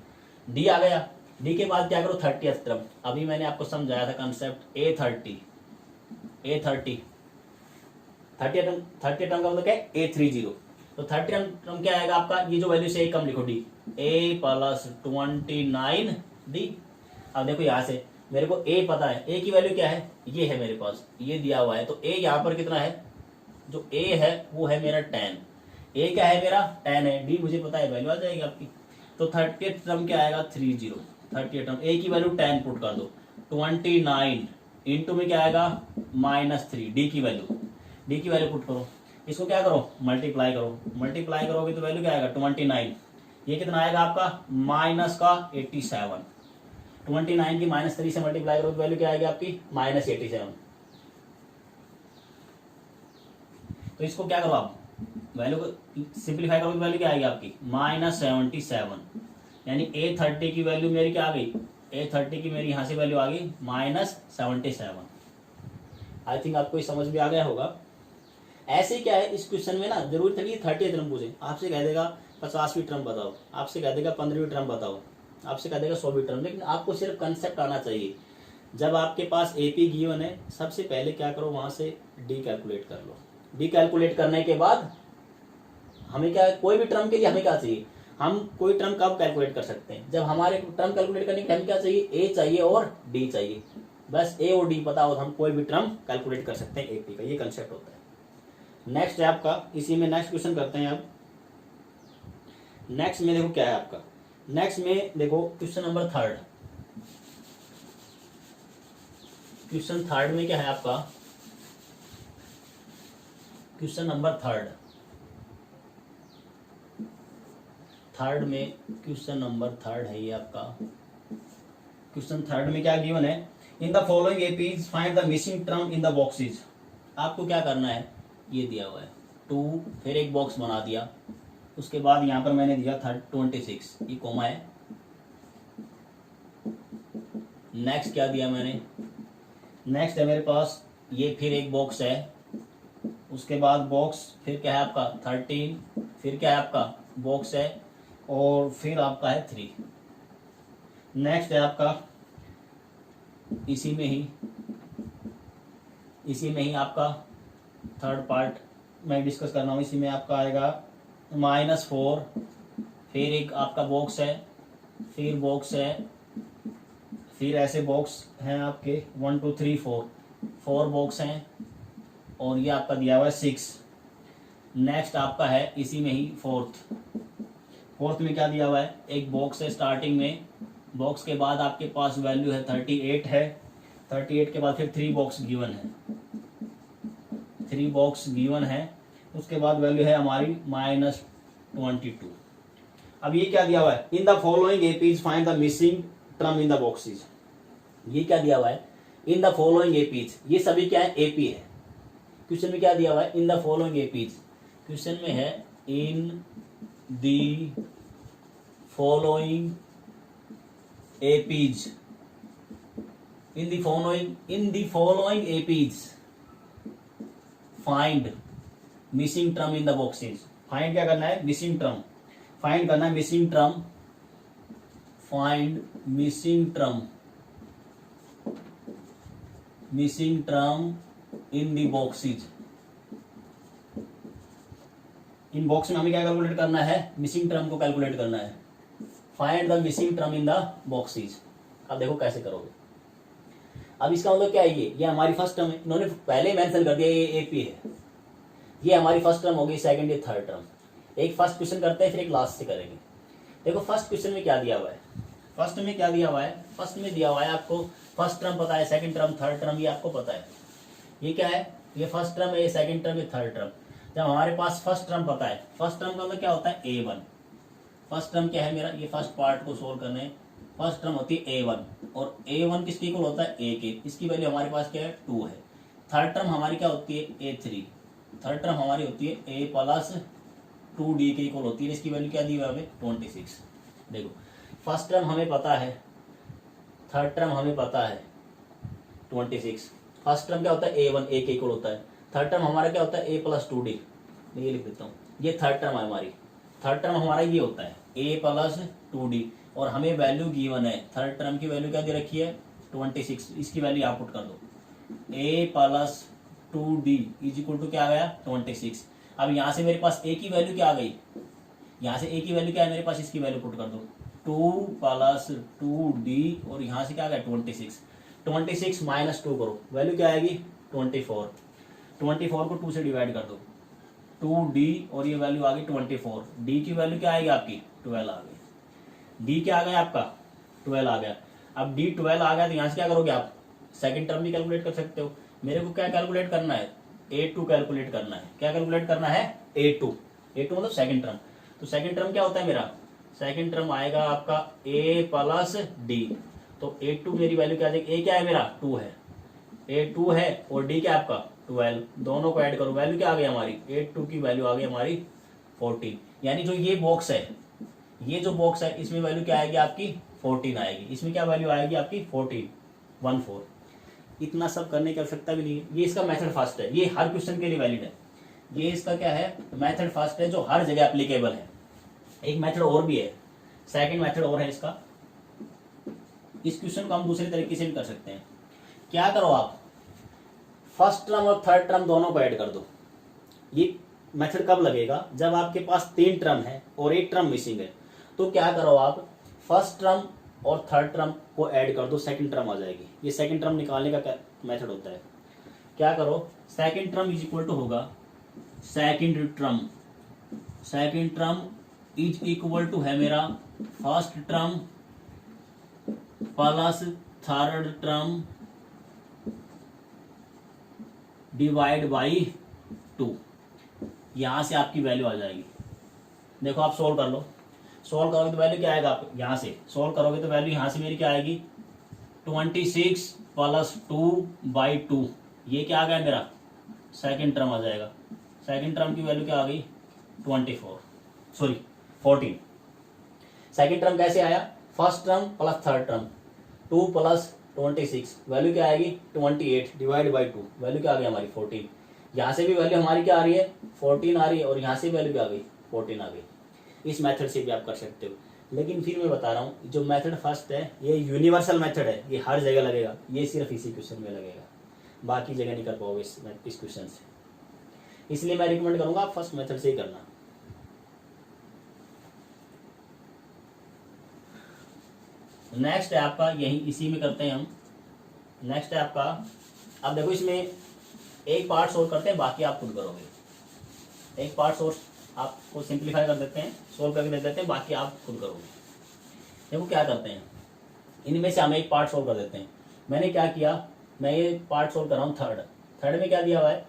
डी आ गया, डी के बाद क्या करो 30th टर्म, अभी मैंने आपको समझाया था कंसेप्ट A30 30 टर्म का मतलब क्या है A30। तो 30 टर्म क्या आएगा आपका, ये जो वैल्यू से एक कम लिखो डी, A + 29 डी। अब देखो यहाँ से मेरे को A पता है, A की वैल्यू क्या है, ये है मेरे पास, ये दिया हुआ है, तो A यहाँ पर कितना है, जो A है वो है मेरा 10, A क्या है मेरा 10 है, D मुझे पता है, वैल्यू आ जाएगी आपकी। तो 30th टर्म क्या आएगा 30, 30th टर्म A की वैल्यू 10 पुट कर दो, 29 इंटू में क्या आएगा -3, D की वैल्यू पुट करो, इसको क्या करो मल्टीप्लाई करोगे तो वैल्यू क्या आएगा 29, ये कितना आएगा आपका -87, 29 की -3 से मल्टीप्लाई करोगे तो वैल्यू क्या आएगी आपकी -87। तो इसको क्या करो आप वैल्यू को सिंप्लीफाई करोगे तो वैल्यू क्या आएगी आपकी -77, यानी A30 की वैल्यू मेरी क्या आ गई, A30 की मेरी यहाँ से वैल्यू आ गई -77। आई थिंक आपको ये समझ में आ गया होगा। ऐसे क्या है इस क्वेश्चन में ना, जरूरी था कि 30th टर्म पूछे, आपसे कह देगा 50वीं टर्म बताओ, आपसे कह देगा 15वीं टर्म बताओ, आपसे कह देगा 100वीं टर्म, लेकिन आपको सिर्फ कंसेप्ट आना चाहिए। जब आपके पास एपी गिवन है, सबसे पहले क्या करो वहां से डी कैलकुलेट कर लो। डी कैलकुलेट करने के बाद हमें क्या, कोई भी टर्म के लिए हमें क्या चाहिए, हम कोई टर्म कब कैलकुलेट कर सकते हैं, जब हमारे टर्म कैलकुलेट करने के लिए हमें क्या चाहिए, ए चाहिए और डी चाहिए, बस ए और डी पता हो तो हम कोई भी टर्म कैलकुलेट कर सकते हैं एपी का, ये कंसेप्ट होता है। नेक्स्ट है आपका, इसी में नेक्स्ट क्वेश्चन करते हैं अब। नेक्स्ट में देखो क्या है आपका, नेक्स्ट में देखो क्वेश्चन नंबर 3, क्वेश्चन 3 में क्या है आपका, क्वेश्चन नंबर 3 में क्वेश्चन नंबर 3 है ये आपका। क्वेश्चन 3 में क्या गिवन है, in the following APs find the missing term in the boxes. आपको क्या करना है, ये दिया हुआ है 2, फिर एक बॉक्स बना दिया, उसके बाद यहाँ पर मैंने दिया था 26, ये कोमा है। नेक्स्ट क्या दिया मैंने, नेक्स्ट है मेरे पास ये फिर एक बॉक्स है, उसके बाद बॉक्स फिर क्या है आपका 13, फिर क्या है आपका बॉक्स है, और फिर आपका है 3। नेक्स्ट है आपका इसी में ही आपका थर्ड पार्ट मैं डिस्कस करना हूँ, इसी में आपका आएगा -4, फिर एक आपका बॉक्स है, फिर बॉक्स है, फिर ऐसे बॉक्स हैं आपके 1 2 3 4 बॉक्स हैं, और ये आपका दिया हुआ है 6। नेक्स्ट आपका है इसी में ही फोर्थ में क्या दिया हुआ है, एक बॉक्स है स्टार्टिंग में, बॉक्स के बाद आपके पास वैल्यू है 38 है, 38 के बाद फिर 3 बॉक्स गिवन है, 3 बॉक्स गिवन है, उसके बाद वैल्यू है हमारी -22। अब ये क्या दिया हुआ है, in the following APs find the missing term in the boxes. ये क्या दिया हुआ है, इन द फॉलोइंग एपीज, ये सभी क्या है एपी है। क्वेश्चन में क्या दिया हुआ है, in the following APs, question में है in the following APs, in the following APs find missing term in the boxes. Find क्या करना है, मिसिंग टर्म फाइंड करना है, missing term, find missing term in the boxes. In box में हमें क्या कैलकुलेट करना है, मिसिंग टर्म को कैलकुलेट करना है। Find the missing term in the boxes. अब देखो कैसे करोगे। अब इसका मतलब क्या है, ये हमारी फर्स्ट टर्म है, इन्होंने पहले मेंशन कर दिया ये एपी है, ये हमारी फर्स्ट टर्म होगी, सेकंड या थर्ड टर्म। एक फर्स्ट क्वेश्चन करते हैं फिर एक लास्ट से करेंगे। देखो फर्स्ट क्वेश्चन में क्या दिया हुआ है, फर्स्ट में क्या दिया हुआ है, फर्स्ट में दिया हुआ है आपको फर्स्ट टर्म पता है, सेकंड टर्म थर्ड टर्म ये आपको पता है। ये क्या है, ये फर्स्ट टर्म है, ये सेकंड टर्म, ये थर्ड टर्म। जब हमारे पास फर्स्ट टर्म पता है, फर्स्ट टर्म का मतलब क्या होता है A1। फर्स्ट टर्म क्या है मेरा, ये फर्स्ट पार्ट को सोल्व करने, फर्स्ट टर्म होती है A1 और A1 किसके इक्वल होता है A के, इसकी वैल्यू हमारे पास क्या है 2 है। थर्ड टर्म हमारी क्या होती है A3, थर्ड टर्म हमारी होती है A प्लस 2D के इक्वल होती है। इसकी वैल्यू क्या दी हुई है हमें 26। देखो फर्स्ट टर्म हमें पता है, थर्ड टर्म हमें पता है 26। फर्स्ट टर्म क्या होता है A1, A के इक्वल होता है। थर्ड टर्म हमारा क्या होता है A प्लस 2D, मैं ये लिख देता हूँ, ये थर्ड टर्म है हमारी। थर्ड टर्म हमारा ये होता है A प्लस 2D, और हमें वैल्यू गिवन है, थर्ड टर्म की वैल्यू क्या दे रखी है 26। इसकी वैल्यू आप पुट कर दो, A plus 2D is equal to क्या आ गया 26। अब यहाँ से मेरे पास A की वैल्यू क्या आ गई, यहाँ से A की वैल्यू क्या है मेरे पास, इसकी वैल्यू पुट कर दो 2 प्लस 2D, और यहाँ से क्या आ गया 26। 26 माइनस 2 करो, वैल्यू क्या आएगी 24। 24 को 2 से डिवाइड कर दो, 2D, और ये वैल्यू आ गई 24। D की वैल्यू क्या आएगी आपकी 12 आ गई। D क्या आ गया आपका 12 आ गया। अब D 12 आ गया तो यहाँ से क्या करोगे आप, सेकंड टर्म भी कैलकुलेट कर सकते हो। मेरे को क्या कैलकुलेट करना है, A2 कैलकुलेट करना है। क्या कैलकुलेट करना है A2, A2 मतलब सेकंड टर्म। तो सेकंड टर्म क्या होता है मेरा, सेकंड टर्म आएगा आपका A प्लस D। तो A2 मेरी वैल्यू क्या आ जाएगी, A क्या है मेरा 2 है, A2 है, और D क्या है आपका 12, दोनों को ऐड करो, वैल्यू क्या आ गई हमारी A2 की वैल्यू आ गई हमारी 14। यानी जो ये बॉक्स है, ये जो बॉक्स है इसमें वैल्यू क्या आएगी आपकी 14 आएगी। इसमें क्या वैल्यू आएगी आपकी 14। इतना सब करने की आवश्यकता भी नहीं है, ये इसका मेथड फर्स्ट है, ये हर क्वेश्चन के लिए वैलिड है। ये इसका क्या है मेथड फर्स्ट है, जो हर जगह एप्लीकेबल है। एक मेथड और भी है, सेकंड मेथड और है इसका। इस क्वेश्चन को हम दूसरे तरीके से भी कर सकते हैं। क्या करो आप, फर्स्ट टर्म और थर्ड टर्म दोनों को ऐड कर दो। ये मेथड कब लगेगा, जब आपके पास 3 टर्म है और एक टर्म मिसिंग है। तो क्या करो आप, फर्स्ट टर्म और थर्ड टर्म को ऐड कर दो, सेकंड टर्म आ जाएगी। ये सेकंड टर्म निकालने का क्या मेथड होता है, क्या करो, second term is equal to होगा, second term is equal to है मेरा first term plus third term divide by 2। यहां से आपकी वैल्यू आ जाएगी। देखो आप सोल्व कर लो, सोल्व करोगे तो वैल्यू क्या आएगा, आप यहां से सोल्व करोगे तो वैल्यू यहां से मेरी क्या आएगी 26 प्लस 2/2। ये क्या आ गया मेरा सेकंड टर्म आ जाएगा। सेकंड टर्म की वैल्यू क्या आ गई 14। सेकंड टर्म कैसे आया, first term plus third term, 2 plus 26, value क्या आएगी 28 डिवाइड बाई 2, वैल्यू क्या आ गई हमारी 14। यहाँ से भी वैल्यू हमारी क्या आ रही है 14 आ रही है, और यहाँ से वैल्यू क्या आ गई 14 आ गई। इस मेथड से भी आप कर सकते हो, लेकिन फिर मैं बता रहा हूँ जो मेथड फर्स्ट है ये यूनिवर्सल मेथड है, ये हर जगह लगेगा, ये सिर्फ इसी क्वेश्चन में लगेगा, बाकी जगह नहीं कर पाओगे इस क्वेश्चन से। इसलिए मैं रिकमेंड करूंगा आप फर्स्ट मेथड से ही करना। नेक्स्ट है आपका, यही इसी में करते हैं हम। नेक्स्ट है आपका, अब देखो इसमें एक पार्ट सोल्व करते हैं, बाकी आप खुद करोगे। एक पार्ट सोर्स आपको सिंप्लीफाई कर देते हैं, सोल्व करके दे देते हैं, बाकी आप खुद करोगे। देखो क्या करते हैं, इनमें से हम एक पार्ट सोल्व कर देते हैं। मैंने क्या किया, मैं ये पार्ट सोल्व कर रहा हूँ थर्ड में क्या दिया हुआ है,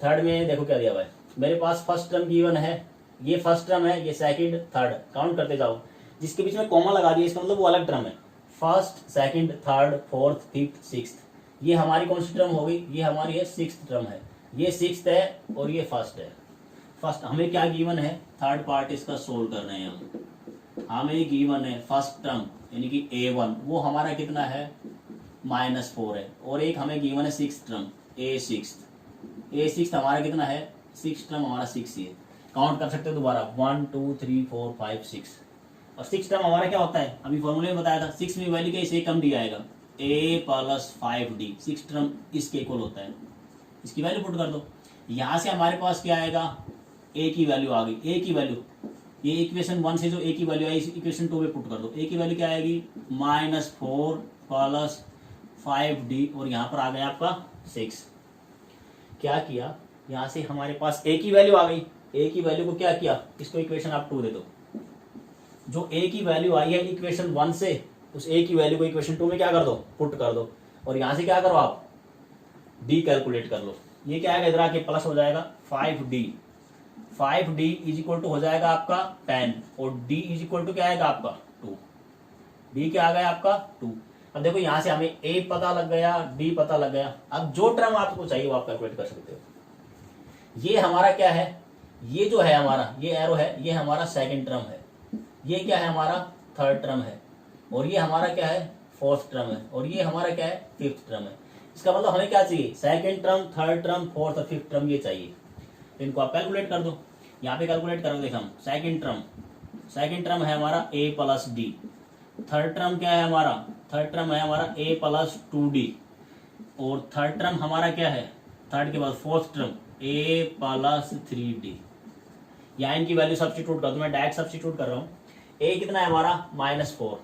थर्ड में देखो क्या दिया हुआ है मेरे पास, फर्स्ट टर्म गिवन है, ये फर्स्ट टर्म है, ये सेकंड थर्ड, काउंट करते जाओ। जिसके बीच में कॉमा लगा दिया इसका मतलब वो अलग टर्म है, first second third fourth fifth sixth, ये हमारी कौन सी टर्म होगी, ये हमारी है सिक्स्थ टर्म है, ये सिक्स्थ है और ये फर्स्ट है। फर्स्ट हमें क्या गिवन है, थर्ड पार्ट इसका सोल्व कर रहे हैं हम। हमें गिवन है फर्स्ट टर्म यानी कि A1, वो हमारा कितना है -4 है, और एक हमें गिवन है सिक्स टर्म A6 हमारा कितना है, सिक्स टर्म हमारा 6 ही है। काउंट कर सकते हो दोबारा, 1 2 3 4 5 6, और सिक्स टर्म हमारा क्या होता है, अभी फॉर्मूले में बताया था, 6 में वैल्यू क्या इसे कम दिया आएगा A plus 5D, six term इसके इक्वल होता है, इसकी वैल्यू पुट कर दो। यहाँ से हमारे पास क्या आएगा, A की वैल्यू आ गई, A की वैल्यू ये इक्वेशन 1 से जो A की वैल्यू आई इस इक्वेशन 2 में पुट कर दो। A की वैल्यू क्या आएगी -4 प्लस 5D, और यहाँ पर आ गया आपका 6। क्या किया, यहाँ से हमारे पास A की वैल्यू आ गई, A की वैल्यू को क्या किया, इसको इक्वेशन आप 2 दे दो। जो A की वैल्यू आई है इक्वेशन 1 से, उस A की वैल्यू को इक्वेशन 2 में क्या कर दो, पुट कर दो, और यहाँ से क्या करो आप D कैलकुलेट कर लो। ये क्या आएगा, इधर आके प्लस हो जाएगा 5D इज इक्वल टू हो जाएगा आपका 10, और D इज इक्वल टू क्या आएगा आपका 2। D क्या आ गया आपका 2। अब देखो यहाँ से हमें ए पता लग गया, डी पता लग गया। अब जो टर्म आपको चाहिए वो आप कैलकुलेट कर सकते हो। ये हमारा क्या है, ये जो है हमारा ये एरो है, ये हमारा सेकंड टर्म है, ये क्या है हमारा थर्ड टर्म है, और ये हमारा क्या है फोर्थ टर्म है, और ये हमारा क्या है फिफ्थ टर्म है। इसका मतलब हमें क्या चाहिए, second term, third term, fourth और फिफ्थ टर्म ये चाहिए। तो इनको आप कैलकुलेट कर दो। यहाँ पे कैलकुलेट करो, देखो हम सेकंड टर्म है हमारा a plus d. Third term क्या है हमारा, थर्ड टर्म है हमारा a प्लस 2d, और थर्ड टर्म हमारा क्या है, थर्ड के बाद fourth term a plus 3d। यहाँ इनकी वैल्यू सब्स्टिट्यूट कर दो, मैं डायरेक्ट सब्स्टिट्यूट कर रहा हूँ। a कितना है हमारा -4,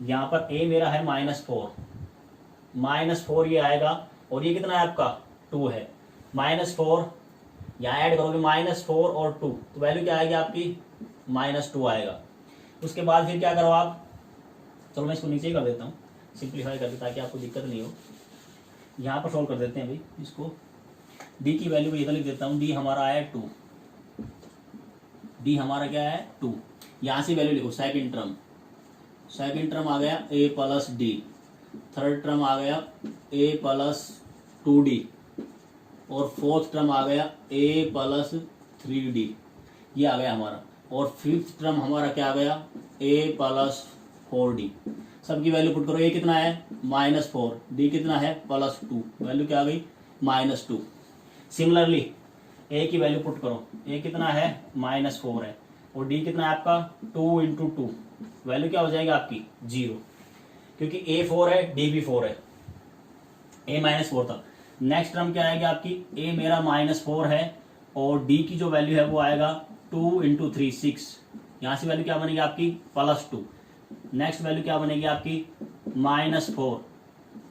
यहाँ पर a मेरा है -4 ये आएगा, और ये कितना है आपका 2 है, -4 यहाँ ऐड करोगे -4 और 2, तो वैल्यू क्या आएगी आपकी -2 आएगा। उसके बाद फिर क्या करो आप, चलो मैं इसको नीचे ही कर देता हूँ, सिंप्लीफाई कर देता ताकि आपको दिक्कत नहीं हो। यहाँ पर सोल्व कर देते हैं अभी इसको। डी की वैल्यू को इधर लिख देता हूँ, डी हमारा आया 2, डी हमारा क्या है 2। यहाँ से वैल्यू लिखो, सेकंड टर्म आ गया a plus d, third term आ गया a प्लस 2d, और फोर्थ टर्म आ गया a प्लस 3d, ये आ गया हमारा। और फिफ्थ टर्म हमारा क्या आ गया a प्लस 4d। सबकी वैल्यू पुट करो, a कितना है -4, d कितना है +2, वैल्यू क्या आ गई -2। सिमिलरली a की वैल्यू पुट करो, a कितना है -4 है, और d कितना है आपका 2 × 2, वैल्यू क्या हो जाएगी आपकी 0, क्योंकि a 4 है d भी 4 है, a -4 था। नेक्स्ट टर्म क्या आएगी आपकी, a मेरा -4 है, और d की जो वैल्यू है वो आएगा 2 × 3 6, यहाँ से वैल्यू क्या बनेगी आपकी +2। नेक्स्ट वैल्यू क्या बनेगी आपकी -4,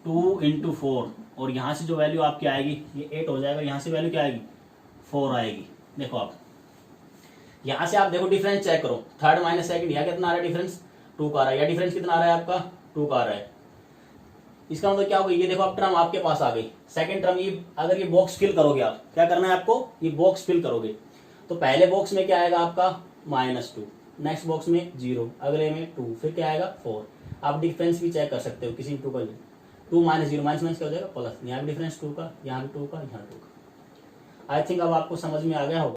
2 × 4, और यहाँ से जो वैल्यू आपकी आएगी ये 8 हो जाएगा, यहाँ से वैल्यू क्या आएगी 4 आएगी। देखो आप यहाँ से आप देखो डिफरेंस चेक करो, थर्ड माइनस सेकंड, यहाँ कितना आ रहा है डिफरेंस 2 का आ रहा है, या डिफरेंस कितना आ रहा है आपका 2 का आ रहा है। इसका मतलब क्या होगा, ये देखो अब टर्म आपके पास आ गई सेकंड टर्म। ये अगर ये बॉक्स फिल करोगे, आप क्या करना है आपको, ये बॉक्स फिल करोगे तो पहले बॉक्स में क्या आएगा आपका -2, नेक्स्ट बॉक्स में 0, अगले में 2, फिर क्या आएगा 4। आप डिफरेंस भी चेक कर सकते हो किसी 2 का, 2 - 0 माइनस क्या हो जाएगा प्लस, यहाँ भी डिफरेंस 2 का, यहाँ भी 2 का, यहाँ 2 का। आई थिंक अब आपको समझ में आ गया होगा।